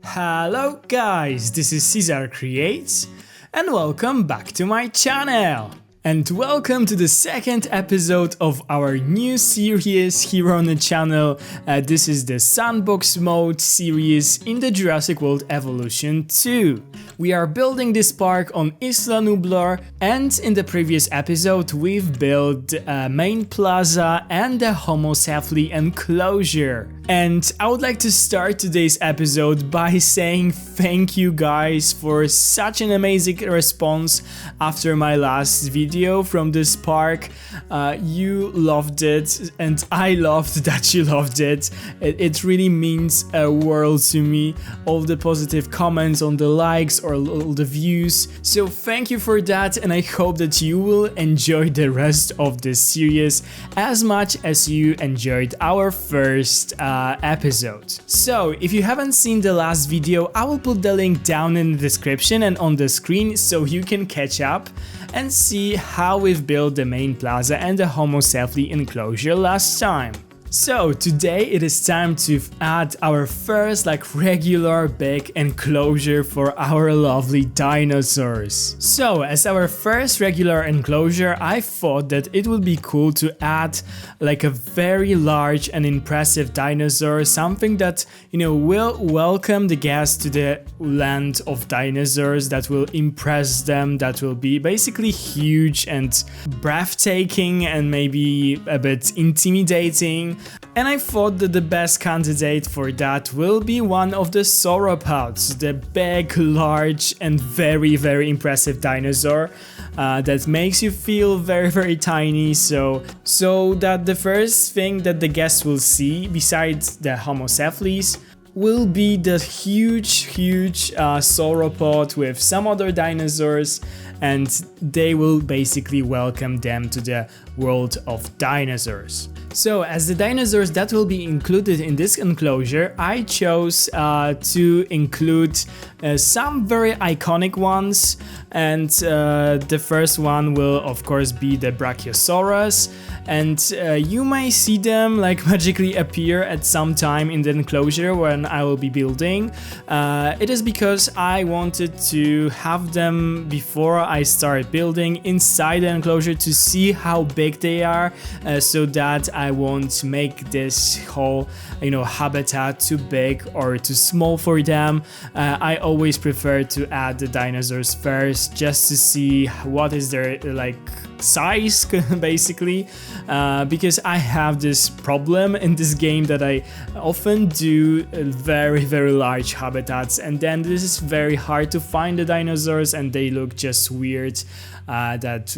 Hello guys, this is Caesar Creates and welcome back to my channel. And welcome to the second episode of our new series here on the channel. This is the Sandbox mode series in the Jurassic World Evolution 2. We are building this park on Isla Nublar, and in the previous episode we've built a main plaza and the Herbivore Enclosure. And I would like to start today's episode by saying thank you guys for such an amazing response after my last video from this park. You loved it and I loved that you loved it. It really means a world to me, all the positive comments on the likes or all the views. So thank you for that, and I hope that you will enjoy the rest of this series as much as you enjoyed our first episode. So if you haven't seen the last video, I will put the link down in the description and on the screen so you can catch up and see how we've built the main plaza and the Herbivore Enclosure last time. So today it is time to add our first regular big enclosure for our lovely dinosaurs. So as our first regular enclosure, I thought that it would be cool to add a very large and impressive dinosaur, something that will welcome the guests to the land of dinosaurs, that will impress them, that will be basically huge and breathtaking and maybe a bit intimidating. And I thought that the best candidate for that will be one of the sauropods, the big, large and very impressive dinosaur that makes you feel very tiny, so that the first thing that the guests will see besides the Homocephales will be the huge sauropod with some other dinosaurs, and they will basically welcome them to the world of dinosaurs. So as the dinosaurs that will be included in this enclosure, I chose to include some very iconic ones, and the first one will of course be the Brachiosaurus, and you may see them magically appear at some time in the enclosure when I will be building. It is because I wanted to have them before I start building inside the enclosure to see how big they are, so that I won't make this whole habitat too big or too small for them. I always prefer to add the dinosaurs first just to see what is their size basically, because I have this problem in this game that I often do very large habitats, and then this is very hard to find the dinosaurs and they look just weird. That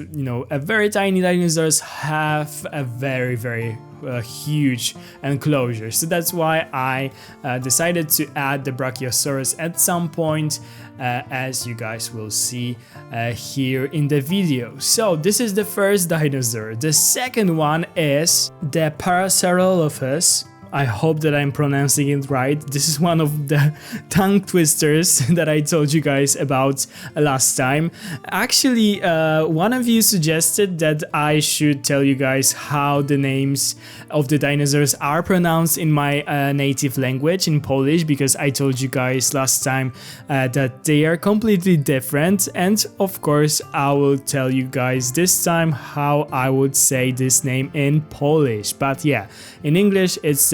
a very tiny dinosaurs have a very huge enclosure. So that's why I decided to add the Brachiosaurus at some point, as you guys will see here in the video. So this is the first dinosaur. The second one is the Parasaurolophus. I hope that I'm pronouncing it right. This is one of the tongue twisters that I told you guys about last time. Actually, one of you suggested that I should tell you guys how the names of the dinosaurs are pronounced in my native language, in Polish, because I told you guys last time that they are completely different, and of course I will tell you guys this time how I would say this name in Polish. But yeah, in English it's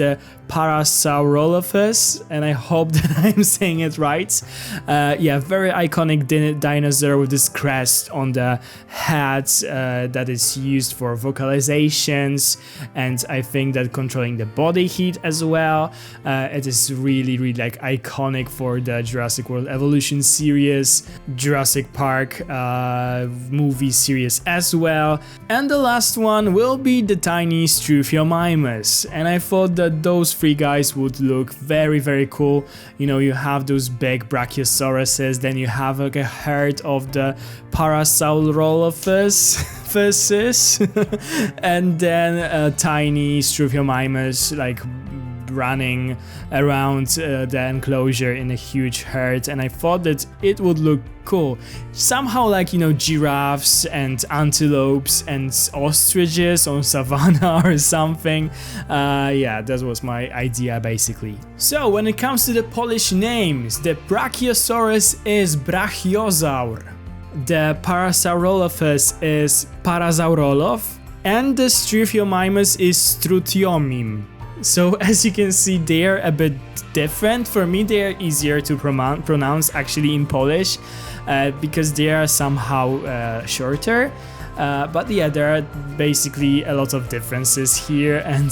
Parasaurolophus, and I hope that I'm saying it right. Yeah, very iconic dinosaur with this crest on the head that is used for vocalizations, and I think that controlling the body heat as well. It is really iconic for the Jurassic World Evolution series, Jurassic Park movie series as well. And the last one will be the tiny Struthiomimus, and I thought that those three guys would look very cool. You have those big Brachiosauruses, then you have a herd of the Parasaurolophus and then a tiny Struthiomimus running around the enclosure in a huge herd, and I thought that it would look cool. Somehow like, you know, giraffes and antelopes and ostriches on savannah or something. Yeah, that was my idea basically. So when it comes to the Polish names, the Brachiosaurus is Brachiosaur, the Parasaurolophus is Parasaurolof, and the Struthiomimus is Struthiomim. So as you can see, they're a bit different. For me, they're easier to pronounce actually in Polish because they are somehow shorter. But yeah, there are basically a lot of differences here, and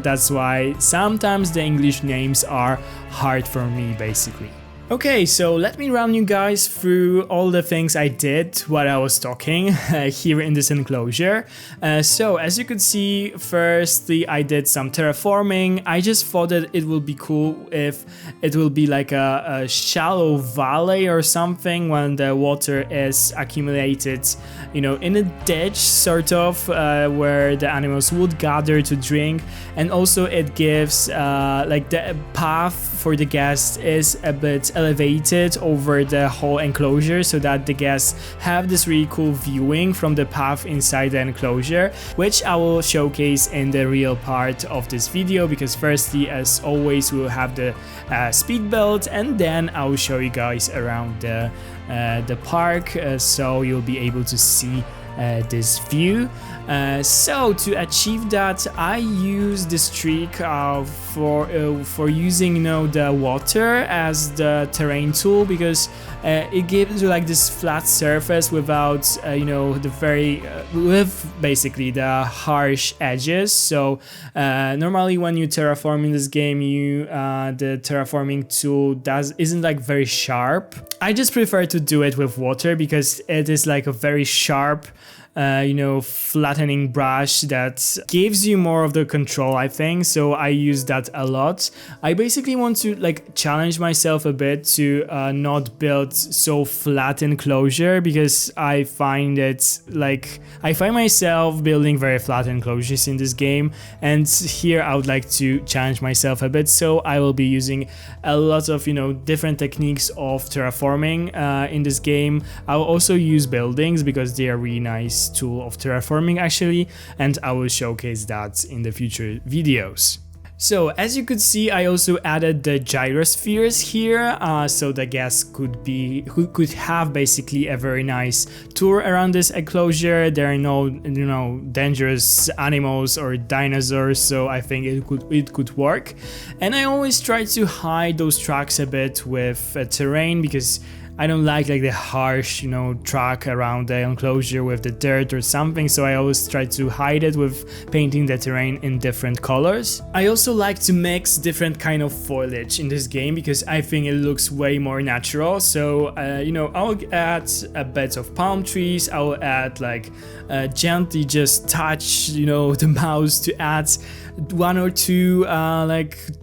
that's why sometimes the English names are hard for me basically. Okay, so let me run you guys through all the things I did while I was talking here in this enclosure. So as you could see, firstly I did some terraforming. I just thought that it would be cool if it will be like a shallow valley or something when the water is accumulated, you know, in a ditch sort of, where the animals would gather to drink. And also it gives like the path for the guests is a bit elevated over the whole enclosure, so that the guests have this really cool viewing from the path inside the enclosure, which I will showcase in the real part of this video, because firstly, as always, we'll have the speed build, and then I will show you guys around the park, so you'll be able to see this view. So to achieve that, I use this trick for using, you know, the water as the terrain tool, because it gives you like this flat surface without you know, the very with basically the harsh edges. So normally when you terraform in this game, you the terraforming tool isn't like very sharp. I just prefer to do it with water because it is like a very sharp you know, flattening brush that gives you more of the control, I think. So I use that a lot. I basically want to like challenge myself a bit to not build so flat enclosure, because I find myself building very flat enclosures in this game, and here I would like to challenge myself a bit. So I will be using a lot of, you know, different techniques of terraforming in this game. I will also use buildings because they are really nice tool of terraforming actually, and I will showcase that in the future videos. So as you could see, I also added the gyrospheres here, so the guests could have basically a very nice tour around this enclosure. There are no, you know, dangerous animals or dinosaurs, so I think it could work. And I always try to hide those tracks a bit with terrain, because I don't like the harsh, you know, track around the enclosure with the dirt or something, so I always try to hide it with painting the terrain in different colors. I also like to mix different kind of foliage in this game because I think it looks way more natural. So, you know, I'll add a bed of palm trees, I'll add gently just touch, you know, the mouse to add one or two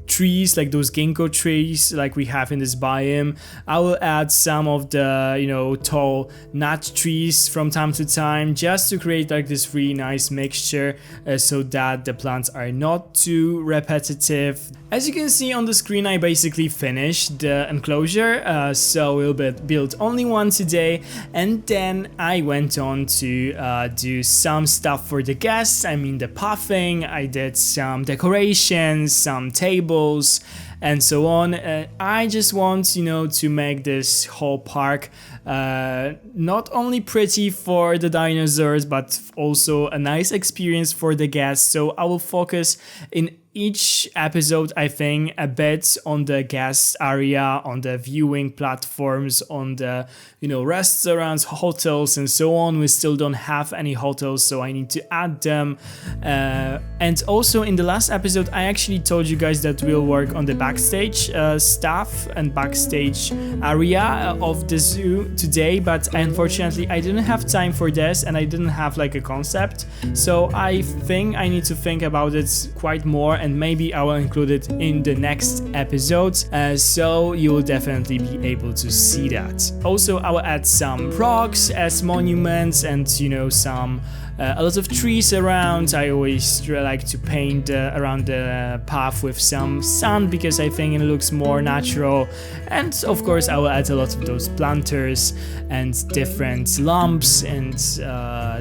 trees, like those ginkgo trees like we have in this biome. I will add some of the, you know, tall nut trees from time to time, just to create like this really nice mixture so that the plants are not too repetitive. As you can see on the screen, I basically finished the enclosure, so we'll build only one today, and then I went on to do some stuff for the guests. I mean the pathing, I did some decorations, some tables, and so on. I just want, you know, to make this whole park not only pretty for the dinosaurs, but also a nice experience for the guests. So I will focus in each episode, I think, a bit on the guest area, on the viewing platforms, on the, you know, restaurants, hotels, and so on. We still don't have any hotels, so I need to add them. And also in the last episode, I actually told you guys that we'll work on the backstage stuff and backstage area of the zoo today, but unfortunately I didn't have time for this, and I didn't have like a concept. So I think I need to think about it quite more, and maybe I will include it in the next episode, so you will definitely be able to see that. Also, I will add some rocks as monuments, and, you know, some a lot of trees around. I always like to paint around the path with some sand because I think it looks more natural. And of course I will add a lot of those planters and different lamps and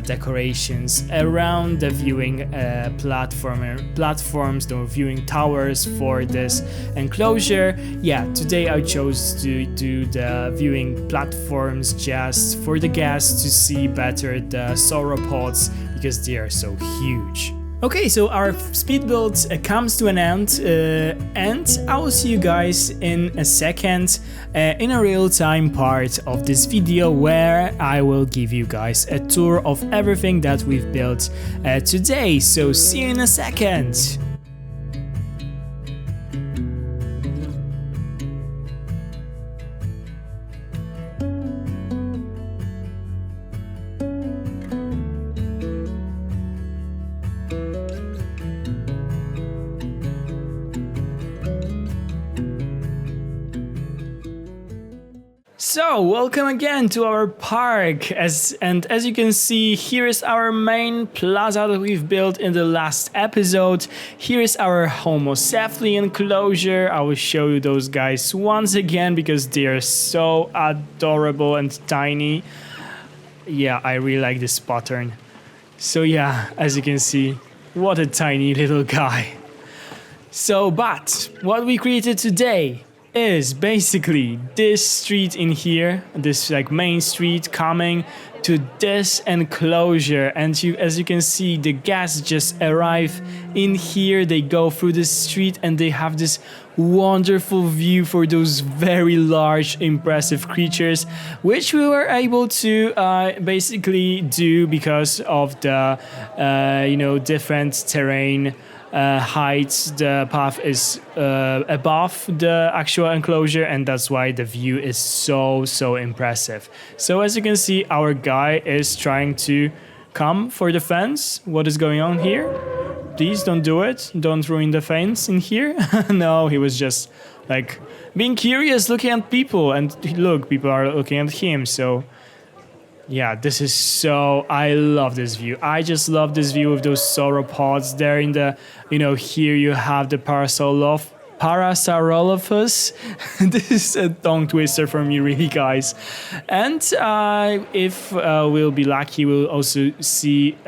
decorations around the viewing platforms, the viewing towers for this enclosure. Yeah, today I chose to do the viewing platforms just for the guests to see better the sauropods because they are so huge. Okay, so our speed build comes to an end, and I will see you guys in a second in a real-time part of this video where I will give you guys a tour of everything that we've built today. So see you in a second. So, welcome again to our park, as you can see, here is our main plaza that we've built in the last episode. Here is our Homocephaly enclosure. I will show you those guys once again because they are so adorable and tiny. Yeah, I really like this pattern. So yeah, as you can see, what a tiny little guy. So, but what we created today is basically this street in here, this like main street coming to this enclosure, and as you can see, the guests just arrive in here, they go through the street and they have this wonderful view for those very large impressive creatures, which we were able to basically do because of the different terrain heights. The path is above the actual enclosure, and that's why the view is so impressive. So as you can see, our guy is trying to come for the fence. What is going on here? Please don't do it. Don't ruin the fence in here. No, he was just like being curious, looking at people, and look, people are looking at him. So yeah, this is so, I love this view. I just love this view with those sauropods there in the, here you have the Parasaurolophus. This is a tongue twister for me, really, guys. And if we'll be lucky, we'll also see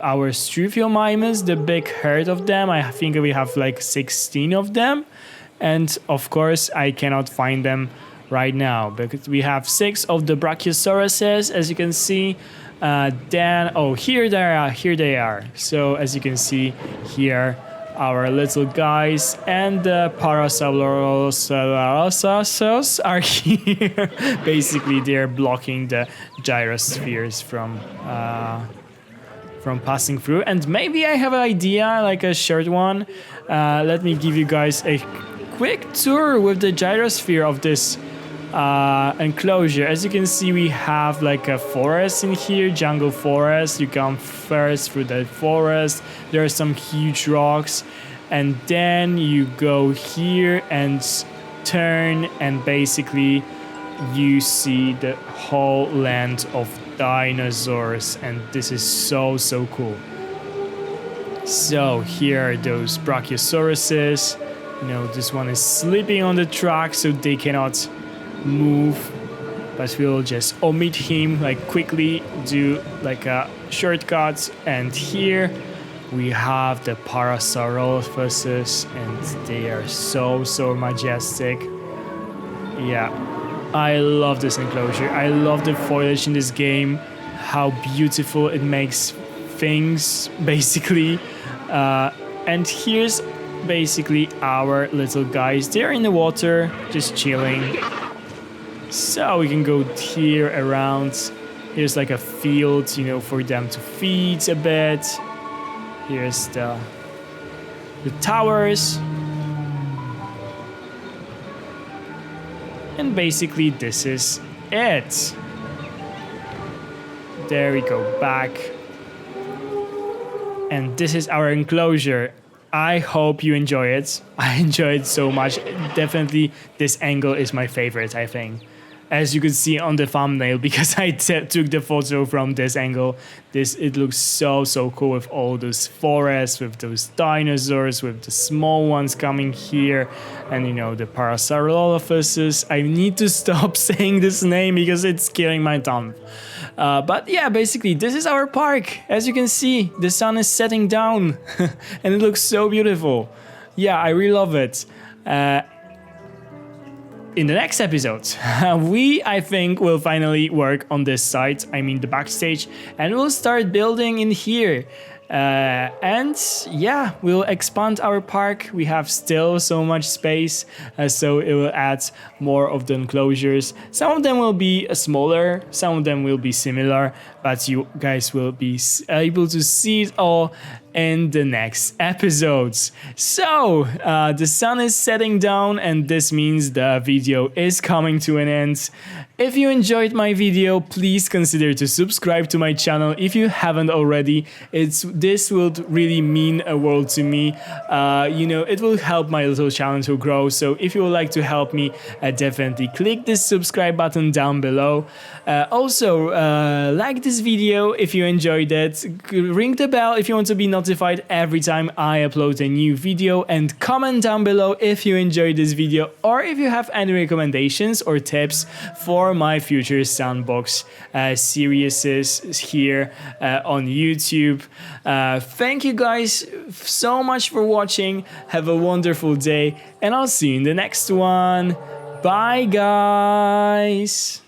our Struthiomimus, the big herd of them. I think we have like 16 of them. And of course, I cannot find them right now because we have 6 of the Brachiosauruses, as you can see. Then, oh, here they are. So as you can see here, our little guys and the Parasaurolophus are here. Basically, they're blocking the gyrospheres from passing through. And maybe I have an idea, like a short one. Let me give you guys a quick tour with the gyrosphere of this enclosure. As you can see, we have like a forest in here, jungle forest. You come first through the forest. There are some huge rocks, and then you go here and turn, and basically you see the whole land of dinosaurs, and this is so cool. So here are those Brachiosauruses. This one is sleeping on the track, so they cannot move, but we'll just omit him, like quickly do like a shortcut. And here we have the Parasaurolophuses, and they are so majestic. Yeah, I love this enclosure. I love the foliage in this game, how beautiful it makes things, basically. And here's basically our little guys. They're in the water, just chilling. So we can go here around. Here's like a field, for them to feed a bit. Here's the towers. And basically this is it. There we go, back. And this is our enclosure. I hope you enjoy it. I enjoy it so much. Definitely this angle is my favorite, I think. as you could see on the thumbnail, because I took the photo from this angle. It looks so cool with all those forests, with those dinosaurs, with the small ones coming here, and you know, the Parasaurolophuses. I need to stop saying this name because it's killing my tongue. But yeah, basically this is our park. As you can see, the sun is setting down and it looks so beautiful. Yeah, I really love it. In the next episode, I think, will finally work on this site, I mean the backstage, and we'll start building in here. And yeah, we'll expand our park. We have still so much space, so it will add more of the enclosures. Some of them will be smaller, some of them will be similar, but you guys will be able to see it all in the next episodes. So the sun is setting down, and this means the video is coming to an end. If you enjoyed my video, please consider to subscribe to my channel if you haven't already. This would really mean a world to me. You know, it will help my little channel to grow. So if you would like to help me, definitely click this subscribe button down below. Also, like this video if you enjoyed it. Ring the bell if you want to be notified every time I upload a new video, and comment down below if you enjoyed this video or if you have any recommendations or tips for my future Sandbox series here on YouTube. Thank you guys so much for watching. Have a wonderful day, and I'll see you in the next one. Bye guys.